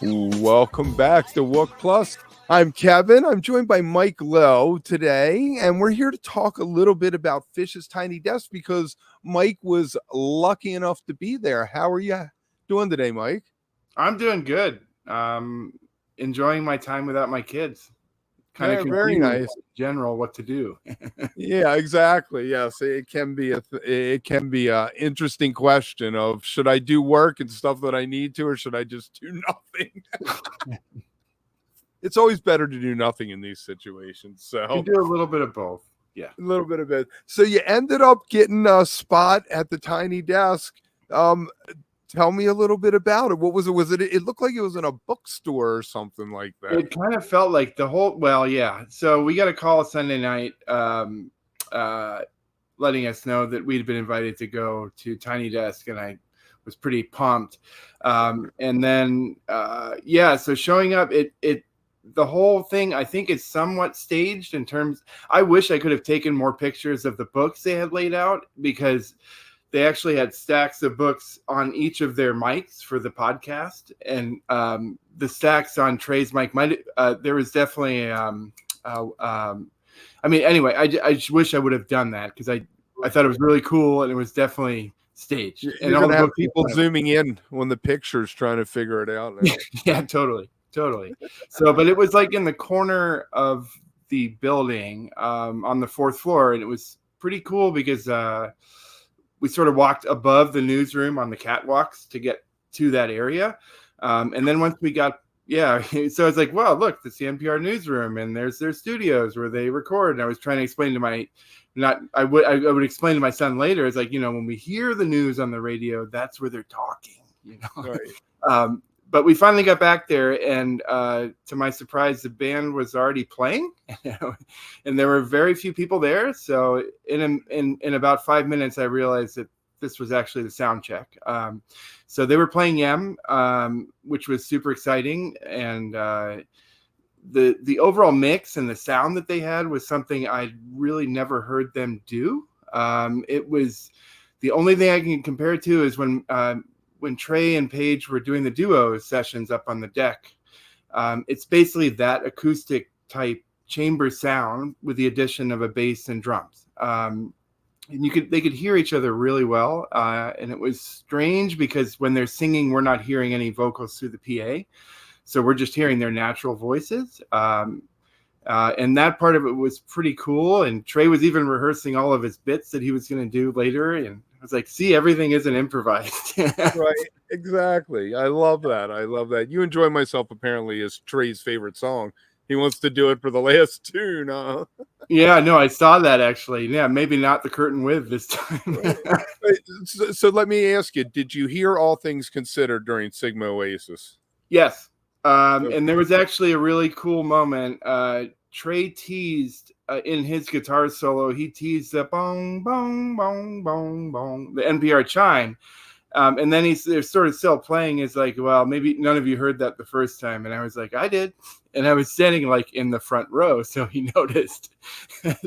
Welcome back to Wook Plus. I'm Kevin. I'm joined by Mike Lowe today, and we're here to talk a little bit about PHiSH's Tiny Desk because Mike was lucky enough to be there. How are you doing today, Mike? I'm doing good. Enjoying my time without my kids. Kind of very nice. In general, what to do. Yeah, exactly. Yes, it can be a interesting question of should I do work and stuff that I need to, or should I just do nothing? It's always better to do nothing in these situations. So you do a little bit of both. Yeah, a little bit of it. So you ended up getting a spot at the Tiny Desk. Tell me a little bit about it. What was it? Was it? It looked like it was in a bookstore or something like that. It kind of felt like the whole. Well, yeah. So we got a call Sunday night, letting us know that we'd been invited to go to Tiny Desk, and I was pretty pumped. And then, so showing up, the whole thing, I think, is somewhat staged in terms. I wish I could have taken more pictures of the books they had laid out because they actually had stacks of books on each of their mics for the podcast, and the stacks on Trey's mic there was definitely. Anyway, I just wish I would have done that because I thought it was really cool and it was definitely staged. You're gonna have people zooming in when the picture's trying to figure it out now. Yeah, totally. So, but it was like in the corner of the building on the 4th floor, and it was pretty cool because we sort of walked above the newsroom on the catwalks to get to that area. And then once we got, so it's like, well, look, it's the NPR newsroom and there's their studios where they record. And I was trying to explain to I would explain to my son later. It's like, when we hear the news on the radio, that's where they're talking, Right. But we finally got back there, and to my surprise, the band was already playing, and there were very few people there. So in about 5 minutes, I realized that this was actually the sound check. So they were playing Yem, which was super exciting, and the overall mix and the sound that they had was something I'd really never heard them do. It was the only thing I can compare it to is when Trey and Paige were doing the duo sessions up on the deck. It's basically that acoustic type chamber sound with the addition of a bass and drums. And they could hear each other really well. And it was strange because when they're singing, we're not hearing any vocals through the PA. So we're just hearing their natural voices. And that part of it was pretty cool. And Trey was even rehearsing all of his bits that he was going to do later. And I was like, see, everything isn't improvised. Right, exactly. I love that. You Enjoy Myself apparently is Trey's favorite song. He wants to do it for the last tune, huh? Yeah, no, I saw that actually. Yeah, maybe not the curtain with this time. Right. So let me ask you, did you hear All Things Considered during Sigma Oasis? Yes. And there was actually a really cool moment. Trey teased in his guitar solo, he teased the bong, bong, bong, bong, bong, the NPR chime. And then they're sort of still playing. It's like, well, maybe none of you heard that the first time. And I was like, I did. And I was standing like in the front row. So he noticed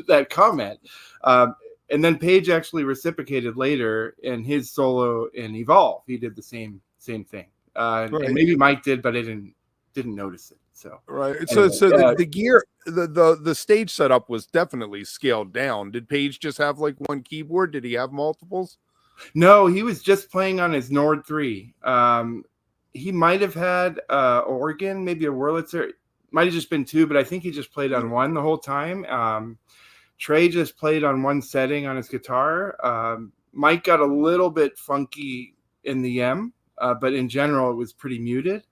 that comment. And then Paige actually reciprocated later in his solo in Evolve. He did the same thing. Right. And maybe Mike did, but I didn't notice it. So right. So the gear, the stage setup was definitely scaled down. Did Paige just have like one keyboard? Did he have multiples? No, he was just playing on his Nord 3. He might have had organ, maybe a Wurlitzer. Might have just been two, but I think he just played on one the whole time. Trey just played on one setting on his guitar. Mike got a little bit funky in the M, but in general, it was pretty muted.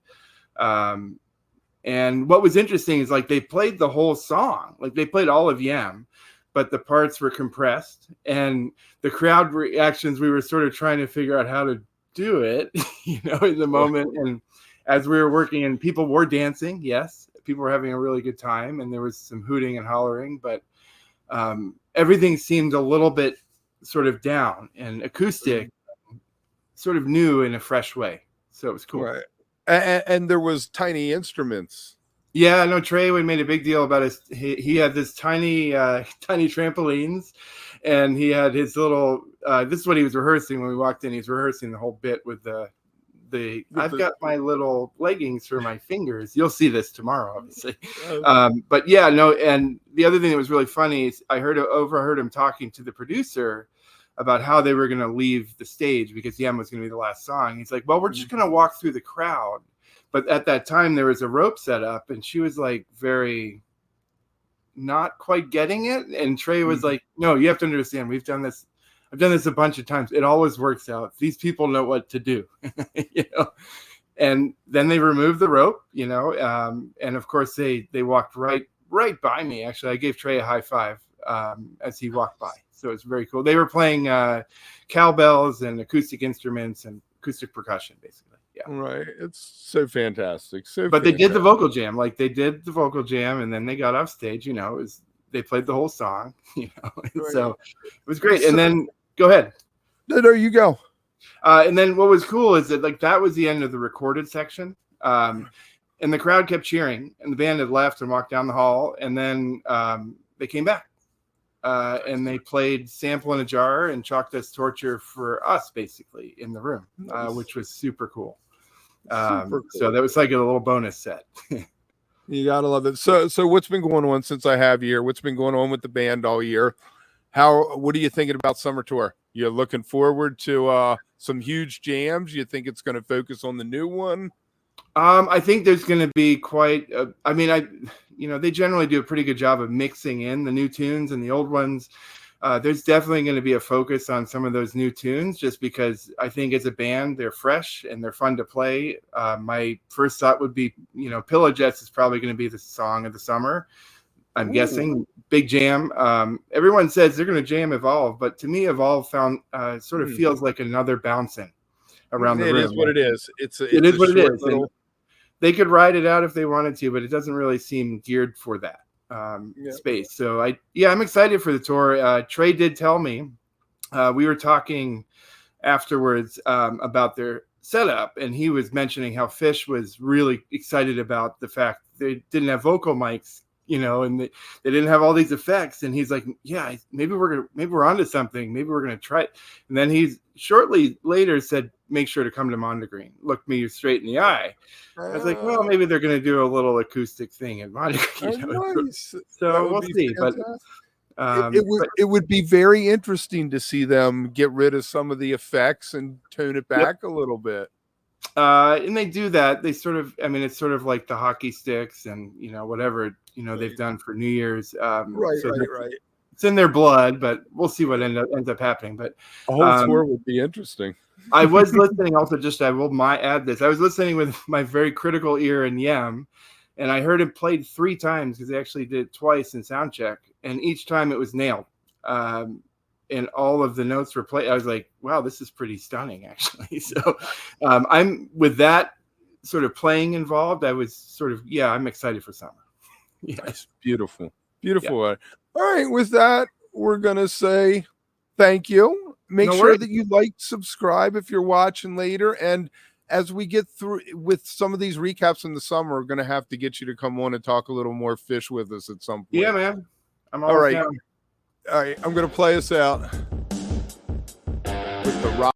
And what was interesting is like they played the whole song, like they played all of Yam, but the parts were compressed, and the crowd reactions, we were sort of trying to figure out how to do it, in the moment. And as we were working, and people were dancing, yes, people were having a really good time, and there was some hooting and hollering, but everything seemed a little bit sort of down and acoustic, sort of new in a fresh way. So it was cool. Right. And there was tiny instruments. Yeah, no, Trey made a big deal about he had this tiny trampolines, and he had his little, this is what he was rehearsing when we walked in. He's rehearsing the whole bit with the I've got my little leggings for my fingers. You'll see this tomorrow, obviously. Okay. But yeah, no. And the other thing that was really funny is I overheard him talking to the producer about how they were going to leave the stage because Yem was going to be the last song. He's like, well, we're just going to walk through the crowd. But at that time, there was a rope set up, and she was like very not quite getting it. And Trey was like, no, you have to understand. I've done this a bunch of times. It always works out. These people know what to do, And then they removed the rope, and of course they walked right by me. Actually, I gave Trey a high five as he walked by. So it's very cool. They were playing cowbells and acoustic instruments and acoustic percussion, basically. Yeah. Right. It's so fantastic. But they did the vocal jam. Like they did the vocal jam, and then they got off stage. They played the whole song. Right. So it was great. And then go ahead. No, you go. And then what was cool is that that was the end of the recorded section. And the crowd kept cheering, and the band had left and walked down the hall, and then they came back. And they played Sample in a Jar and Chalkdust Torture for us, basically, in the room, which was super cool. So that was like a little bonus set. You gotta love it. So what's been going on since I have you here? What's been going on with the band all year? What are you thinking about summer tour? You're looking forward to some huge jams? You think it's going to focus on the new one? I think there's going to be quite. They generally do a pretty good job of mixing in the new tunes and the old ones. There's definitely going to be a focus on some of those new tunes, just because I think as a band they're fresh and they're fun to play. My first thought would be, Pillow Jets is probably going to be the song of the summer. I'm guessing big jam. Everyone says they're going to jam Evolve, but to me, Evolve sort of feels like another bouncing around the room. It is what it is. It is what it is. They could ride it out if they wanted to, but it doesn't really seem geared for that space. So I'm excited for the tour. Trey did tell me, we were talking afterwards about their setup, and he was mentioning how PHiSH was really excited about the fact they didn't have vocal mics, and they didn't have all these effects. And he's like, yeah, maybe we're onto something. Maybe we're gonna try it. And then he shortly later said, make sure to come to Mondegreen. Looked me straight in the eye. I was like, well, maybe they're going to do a little acoustic thing at Mondegreen. Nice. So we'll see. Fantastic. But it would be very interesting to see them get rid of some of the effects and tone it back a little bit. And they do that. They sort of, it's sort of like the hockey sticks and whatever they've done for New Year's. Right. It's in their blood, but we'll see what ends up happening. But a whole tour would be interesting. I was listening also, I will add this. I was listening with my very critical ear in Yem, and I heard it played 3 times because they actually did it twice in sound check, and each time it was nailed. And all of the notes were played. I was like, wow, this is pretty stunning, actually. So I'm with that sort of playing involved. I was sort of, I'm excited for summer. Yes, beautiful. All right, with that, we're going to say thank you. Make sure that you like, subscribe if you're watching later. And as we get through with some of these recaps in the summer, we're going to have to get you to come on and talk a little more PHiSH with us at some point. Yeah, man. I'm all right. Down. All right, I'm going to play us out with the rock.